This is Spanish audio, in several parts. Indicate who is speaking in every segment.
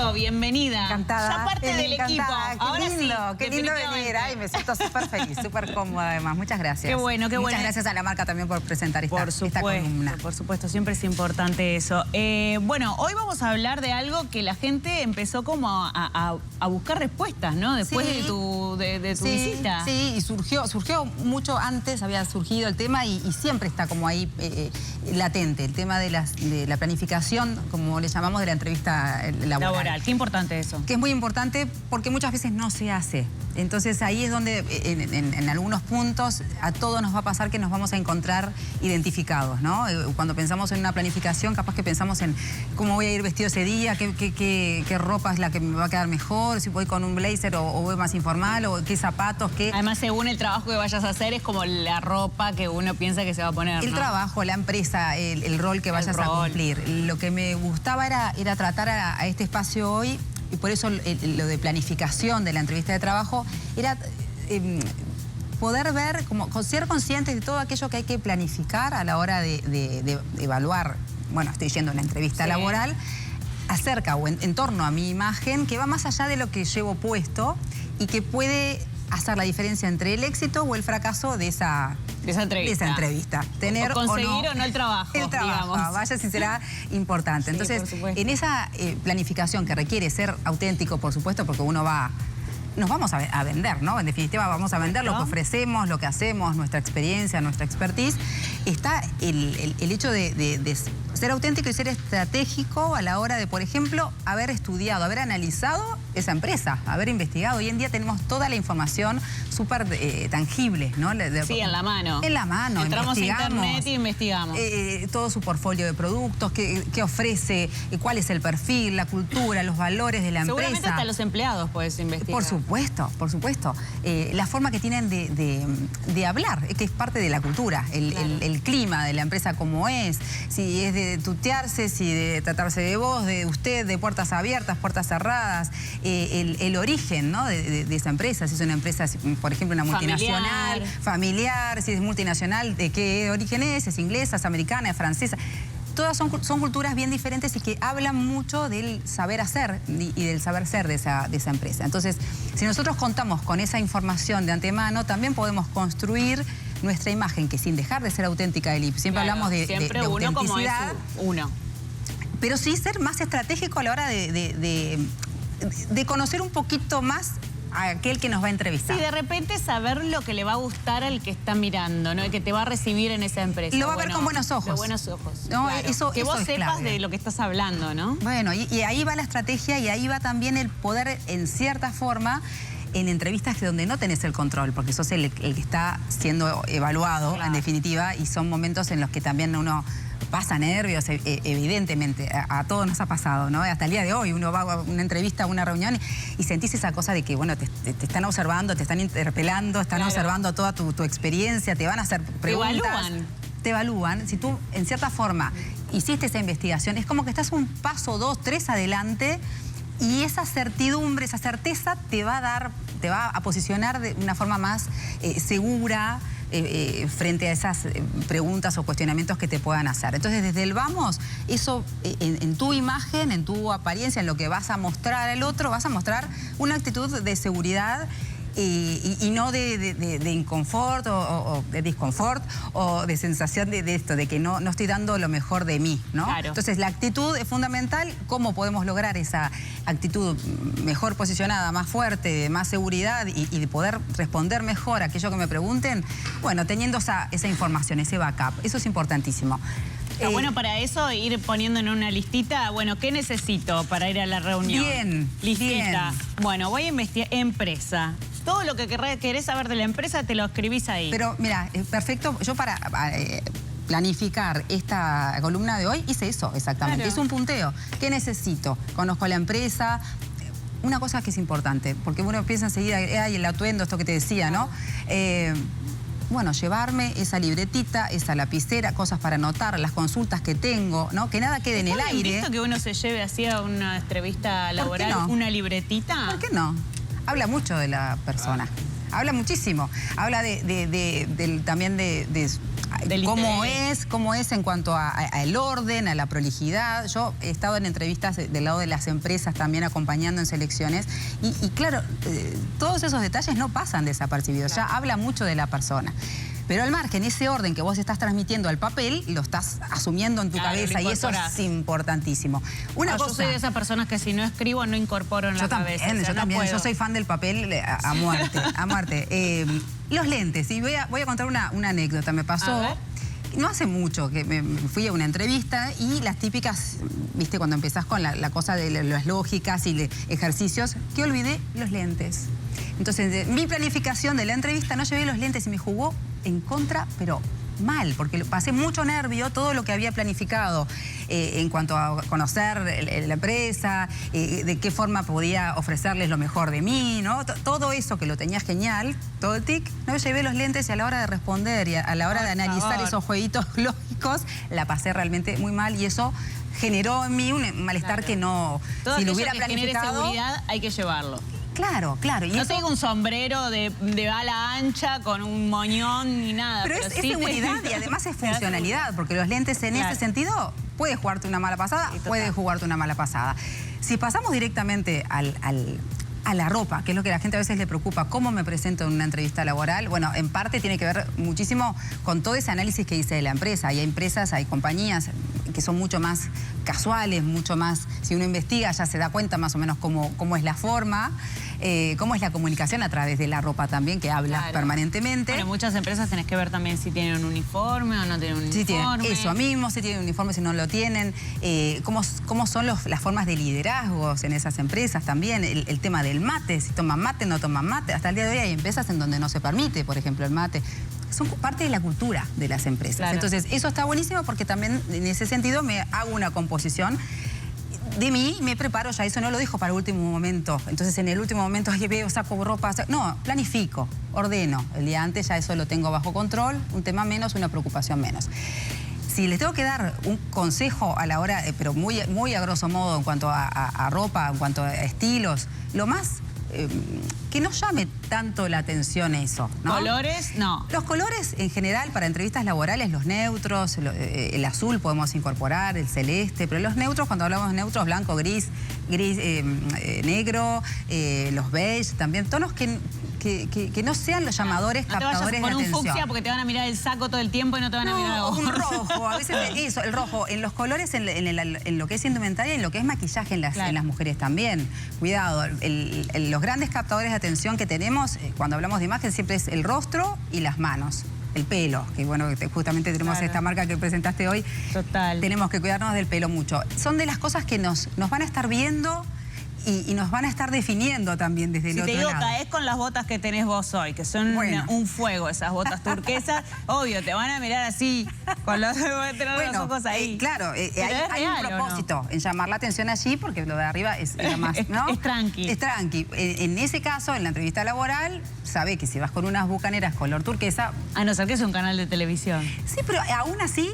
Speaker 1: Rocío, bienvenida.
Speaker 2: Encantada.
Speaker 1: Ya parte del equipo. Ahora
Speaker 2: qué lindo,
Speaker 1: sí,
Speaker 2: qué lindo venir. Ay, me siento súper feliz, súper cómoda además. Muchas gracias.
Speaker 1: Qué bueno, qué bueno.
Speaker 2: Muchas gracias a la marca también por presentar esta columna.
Speaker 1: Por supuesto, siempre es importante eso. Bueno, hoy vamos a hablar de algo que la gente empezó como a buscar respuestas, ¿no? Después de tu visita.
Speaker 2: Sí, y surgió mucho antes, había surgido el tema y siempre está como ahí latente. El tema de la planificación, como le llamamos, de la entrevista laboral.
Speaker 1: Qué importante eso.
Speaker 2: Que es muy importante porque muchas veces no se hace. Entonces ahí es donde en algunos puntos a todos nos va a pasar que nos vamos a encontrar identificados, ¿no? Cuando pensamos en una planificación, capaz que pensamos en cómo voy a ir vestido ese día, qué ropa es la que me va a quedar mejor, si voy con un blazer o voy más informal, o qué zapatos, qué...
Speaker 1: Además, según el trabajo que vayas a hacer, es como la ropa que uno piensa que se va a poner,
Speaker 2: El trabajo, la empresa, el rol que vayas a cumplir. Lo que me gustaba era tratar a este espacio hoy, y por eso lo de planificación de la entrevista de trabajo, era poder ver, ser conscientes de todo aquello que hay que planificar a la hora de evaluar. Bueno, estoy yendo a una entrevista laboral, acerca o en torno a mi imagen, que va más allá de lo que llevo puesto y que puede hacer la diferencia entre el éxito o el fracaso de esa entrevista. Tener
Speaker 1: o conseguir o no el trabajo.
Speaker 2: El trabajo,
Speaker 1: digamos.
Speaker 2: vaya si será importante.
Speaker 1: Sí,
Speaker 2: entonces, en esa planificación que requiere ser auténtico, por supuesto, porque uno nos vamos a vender, ¿no? En definitiva, vamos a vender lo que ofrecemos, lo que hacemos, nuestra experiencia, nuestra expertise. Está el hecho de ser auténtico y ser estratégico a la hora de, por ejemplo, haber estudiado, haber analizado esa empresa, haber investigado. Hoy en día tenemos toda la información súper tangible, ¿no?
Speaker 1: Sí, en la mano.
Speaker 2: En la mano.
Speaker 1: Entramos a internet y investigamos.
Speaker 2: Todo su portfolio de productos, qué ofrece, cuál es el perfil, la cultura, los valores de la empresa.
Speaker 1: Seguramente hasta los empleados puedes investigar.
Speaker 2: Por supuesto, por supuesto. La forma que tienen de hablar, que es parte de la cultura, el clima de la empresa como es, si es de tutearse, si de tratarse de vos, de usted, de puertas abiertas, puertas cerradas, el origen, ¿no? de esa empresa, si es una empresa, por ejemplo, una multinacional, familiar, si es multinacional, de qué origen es inglesa, es americana, es francesa. Todas son culturas bien diferentes y que hablan mucho del saber hacer y del saber ser de esa empresa. Entonces, si nosotros contamos con esa información de antemano, también podemos construir nuestra imagen, que sin dejar de ser auténtica del IP. Siempre hablamos de
Speaker 1: uno
Speaker 2: autenticidad.
Speaker 1: Como es uno.
Speaker 2: Pero sí ser más estratégico a la hora de conocer un poquito más a aquel que nos va a entrevistar.
Speaker 1: Sí, de repente saber lo que le va a gustar al que está mirando, ¿no? Y que te va a recibir en esa empresa.
Speaker 2: Lo va a ver con buenos ojos.
Speaker 1: De buenos ojos.
Speaker 2: No,
Speaker 1: claro. Que vos sepas
Speaker 2: clave.
Speaker 1: de lo que estás hablando, ¿no?
Speaker 2: Bueno, y ahí va la estrategia y ahí va también el poder, en cierta forma, en entrevistas donde no tenés el control, porque sos el que está siendo evaluado, en definitiva, y son momentos en los que también uno pasa nervios, evidentemente, a todos nos ha pasado, ¿no? Hasta el día de hoy uno va a una entrevista, a una reunión y sentís esa cosa de que, bueno, te están observando, te están interpelando, están observando toda tu experiencia, te van a hacer preguntas. Te evalúan. Si tú, en cierta forma, hiciste esa investigación, es como que estás un paso, 2, 3 adelante, y esa certidumbre, esa certeza te va a posicionar de una forma más segura frente a esas preguntas o cuestionamientos que te puedan hacer. Entonces, desde el vamos, eso en tu imagen, en tu apariencia, en lo que vas a mostrar al otro, vas a mostrar una actitud de seguridad y no de inconfort o de disconfort o de sensación de esto, de que no estoy dando lo mejor de mí, ¿no?
Speaker 1: Claro.
Speaker 2: Entonces, la actitud es fundamental. ¿Cómo podemos lograr esa actitud mejor posicionada, más fuerte, más seguridad y de poder responder mejor a aquello que me pregunten? Bueno, teniendo esa información, ese backup. Eso es importantísimo.
Speaker 1: Está bueno para eso ir poniendo en una listita, bueno, ¿qué necesito para ir a la reunión?
Speaker 2: Bien,
Speaker 1: listita.
Speaker 2: bien.
Speaker 1: Bueno, voy a investigar empresa. Todo lo que querés saber de la empresa te lo escribís ahí.
Speaker 2: Pero mira, perfecto. Yo para planificar esta columna de hoy hice eso exactamente.
Speaker 1: Claro.
Speaker 2: Es un punteo. ¿Qué necesito? Conozco la empresa. Una cosa que es importante, porque uno piensa enseguida, ay, el atuendo, esto que te decía, ¿no? Bueno, llevarme esa libretita, esa lapicera, cosas para anotar, las consultas que tengo, ¿no? Que nada quede en el aire.
Speaker 1: ¿Has visto que uno se lleve así a una entrevista laboral una libretita?
Speaker 2: ¿Por qué no? Habla mucho de la persona. Habla muchísimo. Habla también de cómo es en cuanto al orden, a la prolijidad. Yo he estado en entrevistas del lado de las empresas también acompañando en selecciones y claro, todos esos detalles no pasan desapercibidos, ya habla mucho de la persona. Pero al margen, ese orden que vos estás transmitiendo al papel, lo estás asumiendo en tu cabeza y eso es importantísimo.
Speaker 1: Yo soy de esas personas que si no escribo no incorporo en la cabeza.
Speaker 2: Yo también, yo soy fan del papel a muerte, a muerte. Los lentes, y voy a contar una anécdota, me pasó... No hace mucho que me fui a una entrevista y las típicas, viste, cuando empezás con la cosa de las lógicas y ejercicios, que olvidé los lentes. Entonces, mi planificación de la entrevista no llevé los lentes y me jugó en contra, pero mal, porque pasé mucho nervio todo lo que había planificado en cuanto a conocer la empresa, de qué forma podía ofrecerles lo mejor de mí, ¿no? Todo eso que lo tenía genial, todo el tic, no llevé los lentes y a la hora de responder y a la hora de analizar esos jueguitos lógicos, la pasé realmente muy mal y eso generó en mí un malestar que no...
Speaker 1: Todo si lo hubiera planificado, genere seguridad hay que llevarlo.
Speaker 2: Claro, claro. Y
Speaker 1: no tengo un sombrero de ala ancha con un moñón ni nada.
Speaker 2: Pero es sí seguridad y además es funcionalidad, porque los lentes en ese sentido, puedes jugarte una mala pasada, puedes jugarte una mala pasada. Si pasamos directamente a la ropa, que es lo que a la gente a veces le preocupa, cómo me presento en una entrevista laboral, bueno, en parte tiene que ver muchísimo con todo ese análisis que hice de la empresa. Hay empresas, hay compañías que son mucho más casuales, mucho más, si uno investiga ya se da cuenta más o menos cómo es la forma, cómo es la comunicación a través de la ropa también, que habla permanentemente.
Speaker 1: Bueno, muchas empresas tenés que ver también si tienen un uniforme o no tienen un uniforme.
Speaker 2: Tienen eso mismo, si tienen un uniforme, si no lo tienen, cómo son las formas de liderazgos en esas empresas también, el tema del mate, si toman mate, no toman mate. Hasta el día de hoy hay empresas en donde no se permite, por ejemplo, el mate. Son parte de la cultura de las empresas. Claro. Entonces, eso está buenísimo porque también en ese sentido me hago una composición de mí, me preparo ya, eso no lo dejo para el último momento. Entonces, en el último momento, ay, veo, saco ropa. No, planifico, ordeno. El día antes ya eso lo tengo bajo control, un tema menos, una preocupación menos. Si les tengo que dar un consejo a la hora, pero muy a grosso modo en cuanto a ropa, en cuanto a estilos, lo más... que no llame tanto la atención eso, ¿no?
Speaker 1: ¿Colores? No.
Speaker 2: Los colores en general para entrevistas laborales, los neutros, el azul podemos incorporar, el celeste, pero los neutros, cuando hablamos de neutros, blanco, gris, negro, los beige, también tonos que no sean los llamadores captadores de atención. No te vayas con un fucsia
Speaker 1: porque te van a mirar el saco todo el tiempo y no te van a mirar a vos.
Speaker 2: Un rojo, a veces eso, el rojo, en los colores, en lo que es indumentaria y en lo que es maquillaje en las mujeres también. Cuidado, los grandes captadores de atención que tenemos cuando hablamos de imagen siempre es el rostro y las manos. El pelo, que bueno, justamente tenemos esta marca que presentaste hoy.
Speaker 1: Total.
Speaker 2: Tenemos que cuidarnos del pelo mucho. Son de las cosas que nos van a estar viendo y nos van a estar definiendo también desde el otro lado. Si te digo,
Speaker 1: caes con las botas que tenés vos hoy, que son un fuego, esas botas turquesas, obvio, te van a mirar así, con los, tener los ojos ahí.
Speaker 2: Claro, hay un propósito en llamar la atención allí, porque lo de arriba es más, ¿no?
Speaker 1: Es tranqui.
Speaker 2: Es tranqui. En ese caso, en la entrevista laboral, sabe que si vas con unas bucaneras color turquesa...
Speaker 1: A no ser que sea un canal de televisión.
Speaker 2: Sí, pero aún así,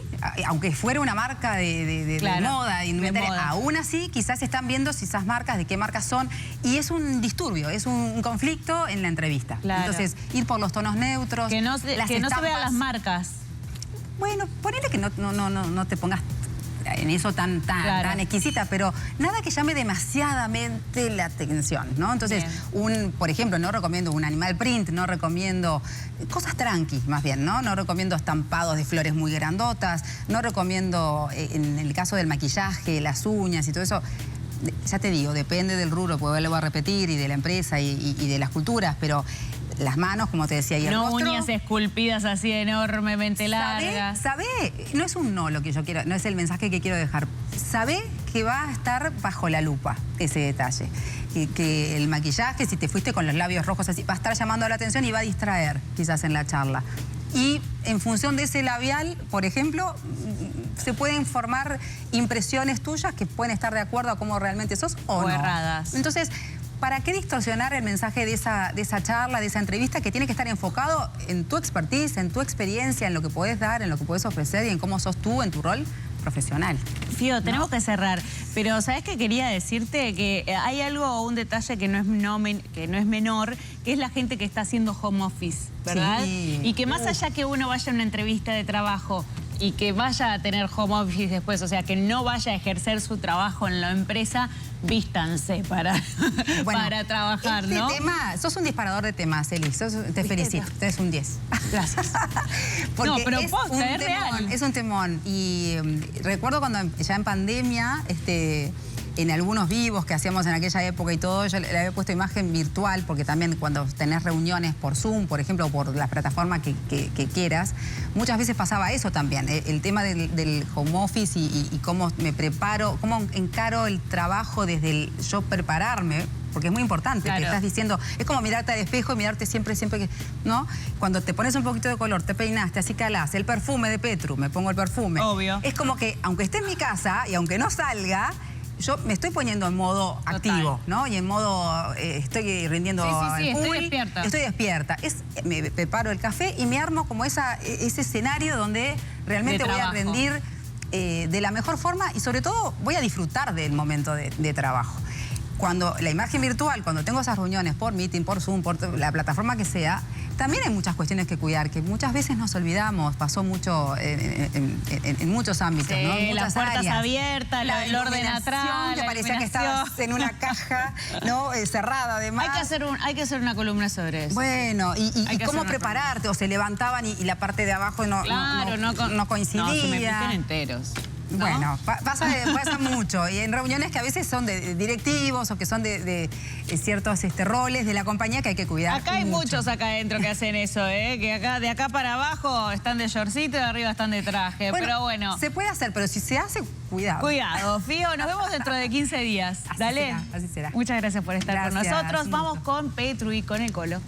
Speaker 2: aunque fuera una marca de moda, de indumentaria, aún así quizás están viendo si esas marcas, de qué marcas son, y es un disturbio, es un conflicto en la entrevista. Claro. Entonces, ir por los tonos neutros,
Speaker 1: que no se vean las marcas.
Speaker 2: Bueno, ponele que no te pongas en eso tan exquisita, pero nada que llame demasiadamente la atención, ¿no? Entonces, por ejemplo, no recomiendo un animal print, no recomiendo cosas tranqui, más bien, ¿no? No recomiendo estampados de flores muy grandotas, no recomiendo, en el caso del maquillaje, las uñas y todo eso, ya te digo, depende del rubro, porque lo voy a repetir, y de la empresa y de las culturas, pero las manos, como te decía, y el rostro...
Speaker 1: No uñas esculpidas así enormemente largas.
Speaker 2: ¿Sabé? No es un no lo que yo quiero, no es el mensaje que quiero dejar. Sabé que va a estar bajo la lupa ese detalle. Que el maquillaje, si te fuiste con los labios rojos así, va a estar llamando la atención y va a distraer quizás en la charla. Y en función de ese labial, por ejemplo, se pueden formar impresiones tuyas que pueden estar de acuerdo a cómo realmente sos o no.
Speaker 1: Erradas.
Speaker 2: Entonces, ¿para qué distorsionar el mensaje de esa charla, de esa entrevista, que tiene que estar enfocado en tu expertise, en tu experiencia, en lo que podés dar, en lo que podés ofrecer y en cómo sos tú en tu rol? profesional.
Speaker 1: Fío, tenemos que cerrar, pero ¿sabés qué quería decirte? Que hay algo, un detalle que no es menor, que es la gente que está haciendo home office, ¿verdad?
Speaker 2: Sí.
Speaker 1: Y que más allá que uno vaya a una entrevista de trabajo y que vaya a tener home office después, o sea, que no vaya a ejercer su trabajo en la empresa, vístanse para trabajar, ¿no?
Speaker 2: Tema, sos un disparador de temas, Eli, te felicito, es un 10.
Speaker 1: Gracias.
Speaker 2: Porque
Speaker 1: no, pero
Speaker 2: es
Speaker 1: posta,
Speaker 2: un
Speaker 1: es
Speaker 2: temón,
Speaker 1: real.
Speaker 2: es un temón. Y recuerdo cuando ya en pandemia, en algunos vivos que hacíamos en aquella época y todo, yo le había puesto imagen virtual, porque también cuando tenés reuniones por Zoom, por ejemplo, o por la plataforma que quieras, muchas veces pasaba eso también, el tema del home office y cómo me preparo, cómo encaro el trabajo desde el yo prepararme, porque es muy importante,
Speaker 1: claro.
Speaker 2: Te estás diciendo, es como mirarte al espejo y mirarte siempre que, ¿no? Cuando te pones un poquito de color, te peinaste, así calás, el perfume de Petru, me pongo el perfume.
Speaker 1: Obvio.
Speaker 2: Es como que, aunque esté en mi casa y aunque no salga, yo me estoy poniendo en modo activo, ¿no? Y en modo, estoy rindiendo
Speaker 1: sí,
Speaker 2: el pool.
Speaker 1: estoy despierta.
Speaker 2: Estoy despierta. Me preparo el café y me armo como ese escenario donde realmente voy a rendir de la mejor forma y sobre todo voy a disfrutar del momento de trabajo. Cuando la imagen virtual, cuando tengo esas reuniones por Meeting, por Zoom, por la plataforma que sea, también hay muchas cuestiones que cuidar, que muchas veces nos olvidamos, pasó mucho en muchos ámbitos,
Speaker 1: sí,
Speaker 2: ¿no? En muchas
Speaker 1: las puertas
Speaker 2: áreas.
Speaker 1: abiertas, el orden atrás,
Speaker 2: que parecía que estabas en una caja, ¿no? Cerrada además.
Speaker 1: Hay que hacer una columna sobre eso.
Speaker 2: Bueno, y cómo prepararte, o se levantaban y la parte de abajo no coincidía.
Speaker 1: No, se me pican enteros. ¿no?
Speaker 2: Bueno, pasa mucho. Y en reuniones que a veces son de directivos o que son de ciertos roles de la compañía que hay que cuidar.
Speaker 1: Acá hay muchos acá adentro que hacen eso, ¿eh? Que de acá para abajo están de shortcito y de arriba están de traje. Bueno, pero bueno.
Speaker 2: Se puede hacer, pero si se hace, cuidado.
Speaker 1: Cuidado, Fío. Nos vemos dentro de 15 días. Dale.
Speaker 2: Así será.
Speaker 1: Muchas gracias por estar con nosotros. Vamos con Petru y con el Colo.